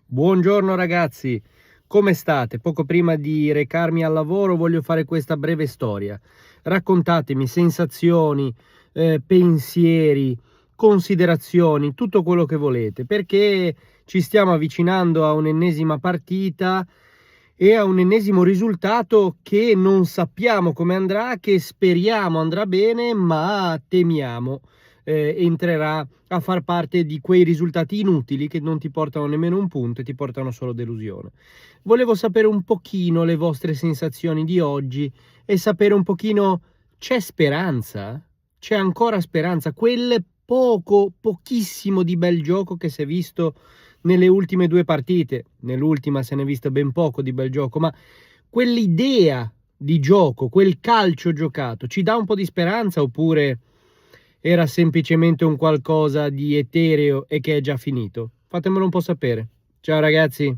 Buongiorno ragazzi, come state? Poco prima di recarmi al lavoro voglio fare questa breve storia. Raccontatemi sensazioni, pensieri, considerazioni, tutto quello che volete, perché ci stiamo avvicinando a un'ennesima partita e a un ennesimo risultato che non sappiamo come andrà, che speriamo andrà bene, ma temiamo entrerà a far parte di quei risultati inutili che non ti portano nemmeno un punto e ti portano solo delusione. Volevo sapere un pochino le vostre sensazioni di oggi e sapere un pochino, c'è speranza? C'è ancora speranza? Quel pochissimo di bel gioco che si è visto nelle ultime due partite, nell'ultima se ne è visto ben poco di bel gioco, ma quell'idea di gioco, quel calcio giocato, ci dà un po' di speranza oppure era semplicemente un qualcosa di etereo e che è già finito? Fatemelo un po' sapere. Ciao ragazzi!